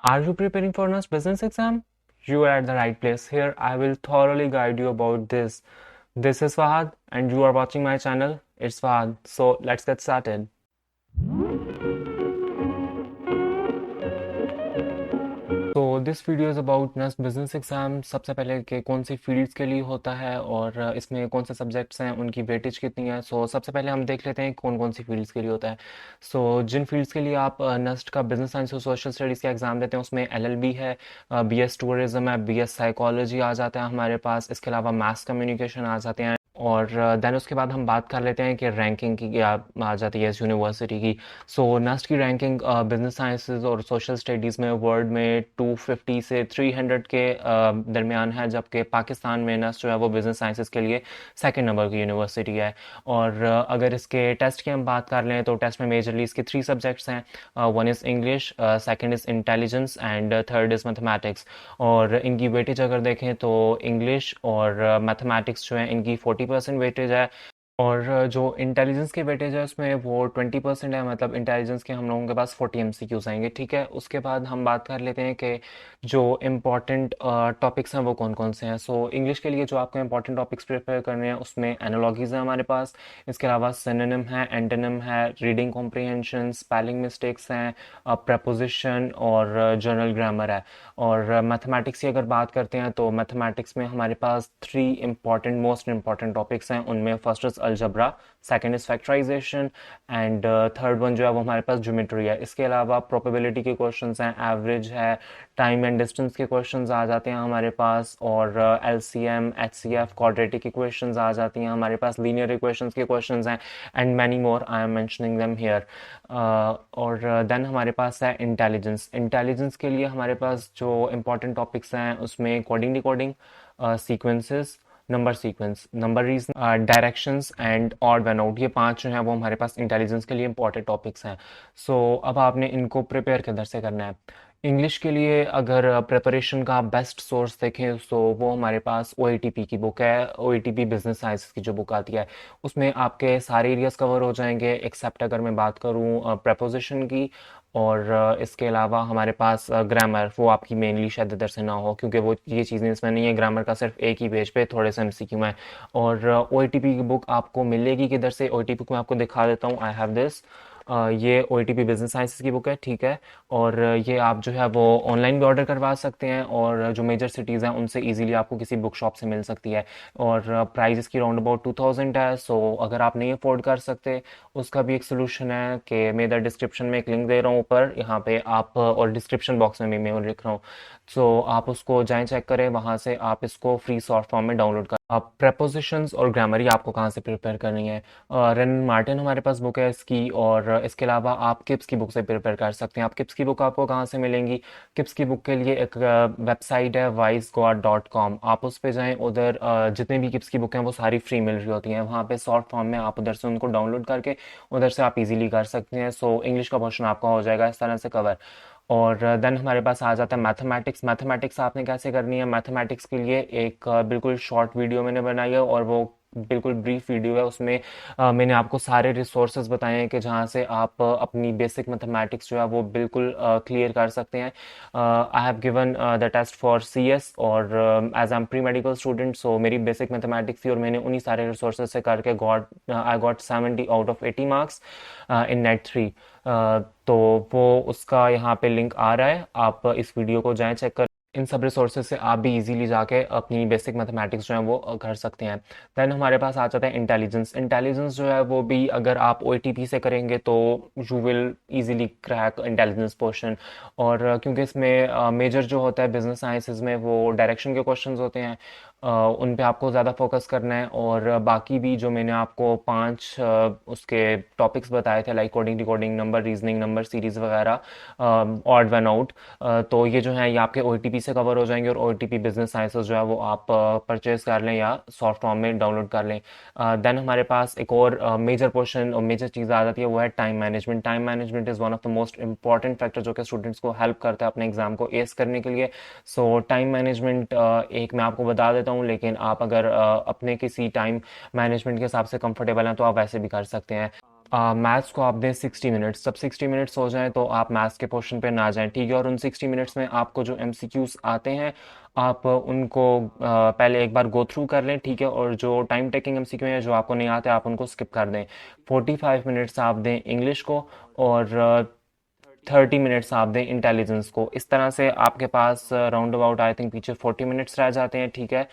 Are you preparing for NUST business exam? You are at the right place. Here I will thoroughly guide you about this. This is Fahad and you are watching my channel. It's Fahad. So let's get started. तो this video is about NUST business exam. सबसे पहले कि कौन सी fields के लिए होता है और इसमें कौन से सब्जेक्ट्स हैं, उनकी वेटेज कितनी है। सबसे पहले हम देख लेते हैं कौन कौन सी फील्ड्स के लिए होता है। जिन फील्ड्स के लिए आप नस्ट का बिजनेस साइंस और सोशल स्टडीज़ का एग्ज़ाम देते हैं उसमें एलएलबी है, बीएस टूरिज्म है, बीएस साइकोलॉजी आ जाता है हमारे पास। इसके अलावा मास कम्युनिकेशन आ जाते हैं और देन उसके बाद हम बात कर लेते हैं कि रैंकिंग की क्या आ जाती है इस यूनिवर्सिटी की। नस्ट की रैंकिंग बिजनेस साइंसेज और सोशल स्टडीज़ में वर्ल्ड में 250 से 300 के दरमियान है, जबकि पाकिस्तान में नस्ट जो है वो बिजनेस साइंसेज के लिए सेकंड नंबर की यूनिवर्सिटी है। और अगर इसके टेस्ट की हम बात कर लें तो टेस्ट में मेजरली इसके 3 सब्जेक्ट्स हैं। One is English, second is intelligence and third is mathematics. और इनकी वेटेज अगर देखें तो इंग्लिश और मैथमेटिक्स जो है इनकी 40% वेटेज है। और जो इंटेलिजेंस की वेटेज है उसमें वो 20% है, मतलब इंटेलिजेंस के हम लोगों के पास 40 एमसीक्यूज आएंगे। ठीक है, उसके बाद हम बात कर लेते हैं कि जो इम्पॉर्टेंट टॉपिक्स हैं वो कौन कौन से हैं। इंग्लिश के लिए जो आपको इम्पॉर्टेंट टॉपिक्स प्रिपेयर करने हैं उसमें एनालॉगीज है हमारे पास। इसके अलावा सिनोनिम है, एंटोनिम है, रीडिंग कॉम्प्रिहेंशन, स्पेलिंग मिस्टेक्स हैं, प्रपोजिशन और जनरल ग्रामर है। और मैथमेटिक्स की अगर बात करते हैं तो मैथमेटिक्स में हमारे पास 3 इम्पॉर्टेंट मोस्ट इम्पॉर्टेंट टॉपिक्स हैं। उनमें first is algebra, second is factorisation and third one जो है वो हमारे पास ज्योमेट्री है। इसके अलावा प्रोबेबिलिटी के क्वेश्चंस हैं, एवरेज है, टाइम एंड डिस्टेंस के क्वेश्चंस आ जाते हैं हमारे पास। और एलसीएम, एचसीएफ, क्वाड्रेटिक इक्वेशंस आ जाती हैं हमारे पास, लीनियर इक्वेशंस के क्वेश्चंस हैं and many more. I am mentioning them here. और देन हमारे पास है इंटेलिजेंस। इंटेलिजेंस के लिए हमारे पास जो इम्पोर्टेंट टॉपिक्स हैं उसमें coding, decoding, sequences, number sequence, number reason, directions and odd one out, ये 5 जो हैं वो हमारे पास इंटेलिजेंस के लिए इंपॉर्टेंट टॉपिक्स हैं। अब आपने इनको प्रिपेयर किधर से करना है। इंग्लिश के लिए अगर प्रिपरेशन का बेस्ट सोर्स देखें तो वो हमारे पास OATP की बुक है। OATP बिजनेस साइंस की जो बुक आती है उसमें आपके सारे एरियाज कवर हो जाएंगे, एक्सेप्ट अगर मैं बात करूँ प्रपोजिशन की। और इसके अलावा हमारे पास ग्रामर, वो आपकी मेनली शायद इधर से ना हो क्योंकि वो ये चीज़ें इसमें नहीं है। ग्रामर का सिर्फ एक ही पेज पे थोड़े से एमसीक्यू हैं। और OATP की बुक आपको मिलेगी किधर से, OATP को मैं आपको दिखा देता हूँ। I have this. ये OATP बिजनेस साइंसेस की बुक है, ठीक है। और ये आप जो है वो ऑनलाइन भी ऑर्डर करवा सकते हैं और जो मेजर सिटीज़ हैं उनसे इजीली आपको किसी बुक शॉप से मिल सकती है। और प्राइस इसकी राउंड अबाउट 2000 है। अगर आप नहीं अफोर्ड कर सकते उसका भी एक सोल्यूशन है कि मैं इधर डिस्क्रिप्शन में एक लिंक दे रहा हूँ ऊपर यहाँ पे आप, और डिस्क्रिप्शन बॉक्स में भी मैं वो लिख रहा हूँ। आप उसको जाएं, चेक करें, वहाँ से आप इसको फ्री सॉफ्ट फॉर्म में डाउनलोड कर। अब प्रपोजिशंस और ग्रामर ही आपको कहाँ से प्रिपेयर करनी है। रेन मार्टिन हमारे पास बुक है इसकी। और इसके अलावा आप किप्स की बुक से प्रिपेयर कर सकते हैं। आप किप्स की बुक आपको कहाँ से मिलेंगी, किप्स की बुक के लिए एक वेबसाइट है wisegod.com। आप उस पे जाएं, उधर जितने भी किप्स की बुक हैं वो सारी फ्री मिल रही होती हैं वहाँ पे सॉफ्ट फॉर्म में। आप उधर से उनको डाउनलोड करके उधर से आप इजीली कर सकते हैं। इंग्लिश का पोर्शन आपका हो जाएगा इस तरह से कवर। और देन हमारे पास आ जाता है मैथमेटिक्स। मैथमेटिक्स आपने कैसे करनी है, मैथमेटिक्स के लिए एक बिल्कुल शॉर्ट वीडियो मैंने बनाई है और वो बिल्कुल ब्रीफ वीडियो है। उसमें मैंने आपको सारे रिसोर्सेज बताए हैं कि जहाँ से आप अपनी बेसिक मैथमेटिक्स जो है वो बिल्कुल क्लियर कर सकते हैं। I have given the test for CS और as I am pre medical student, मेरी बेसिक मैथमेटिक्स थी और मैंने उन्हीं सारे रिसोर्सेज से करके I got 70 out of 80 marks in NET 3। तो वो उसका यहाँ पे लिंक आ रहा है, आप इस वीडियो को जाएं, चेक कर। इन सब रिसोर्सेज से आप भी इजीली जाके अपनी बेसिक मैथमेटिक्स जो है वो कर सकते हैं। देन हमारे पास आ जाता है इंटेलिजेंस। इंटेलिजेंस जो है वो भी अगर आप OATP से करेंगे तो you will easily crack intelligence portion. और क्योंकि इसमें मेजर जो होता है बिजनेस साइंसेज में वो डायरेक्शन के क्वेश्चंस होते हैं, उन पे आपको ज़्यादा फोकस करना है। और बाकी भी जो मैंने आपको 5 उसके टॉपिक्स बताए थे like coding, decoding, number reasoning, number series वगैरह, ऑड वन आउट, तो ये जो है ये आपके OATP से कवर हो जाएंगे। और OATP बिजनेस साइंसेस जो है वो आप परचेज कर लें या सॉफ्ट फॉर्म में डाउनलोड कर लें। देन हमारे पास एक और मेजर पोर्शन और मेजर चीज़ आ जाती है, वो है time management. Time management is one of the most important factor जो कि स्टूडेंट्स को हेल्प करता है अपने एग्जाम को एस करने के लिए। टाइम मैनेजमेंट एक मैं आपको बता देता हूँ, लेकिन आप अगर अपने किसी टाइम मैनेजमेंट के हिसाब से कंफर्टेबल हैं तो आप वैसे भी कर सकते हैं। मैथ्स को आप दें 60 मिनट्स। जब 60 मिनट्स हो जाएं तो आप मैथ्स के पोर्शन पे ना जाएं, ठीक है। और उन 60 मिनट्स में आपको जो एमसीक्यूज आते हैं आप उनको पहले एक बार गो थ्रू कर लें, ठीक है। और जो टाइम टेकिंग एमसीक्यू हैं जो आपको नहीं आते आप उनको स्किप कर दें। 45 मिनट्स आप दें इंग्लिश को, और 30 मिनट्स आप दें इंटेलिजेंस को। इस तरह से आपके पास राउंड अबाउट आई थिंक पीछे 40 मिनट्स रह जाते हैं, ठीक है।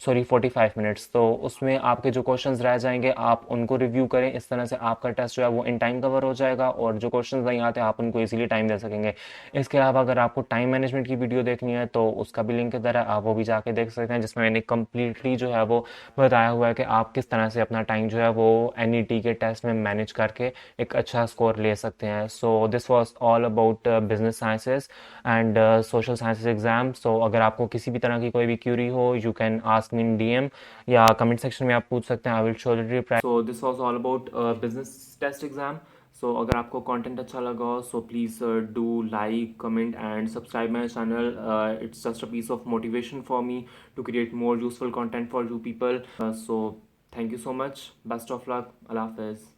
Sorry 45 minutes. तो उसमें आपके जो क्वेश्चंस रह जाएंगे आप उनको रिव्यू करें। इस तरह से आपका टेस्ट जो है वो इन टाइम कवर हो जाएगा, और जो क्वेश्चंस नहीं आते आप उनको इजीली टाइम दे सकेंगे। इसके अलावा अगर आपको टाइम मैनेजमेंट की वीडियो देखनी है तो उसका भी लिंक इधर है, आप वो भी जाके देख सकते हैं, जिसमें मैंने कम्प्लीटली जो है वो बताया हुआ है कि आप किस तरह से अपना टाइम जो है वो एनईटी के टेस्ट में मैनेज करके एक अच्छा स्कोर ले सकते हैं। So this was all about business sciences and social sciences exam. So अगर आपको किसी भी तरह की कोई भी क्यूरी हो you can ask me in DM, या कमेंट सेक्शन में आप पूछ सकते हैं, I will surely reply. So this was all about business test exam. So अगर आपको कंटेंट अच्छा लगा हो so please do like comment and subscribe my channel. It's just a piece of motivation for me to create more useful content for you people. So thank you so much, best of luck, अल्लाह हाफिज़।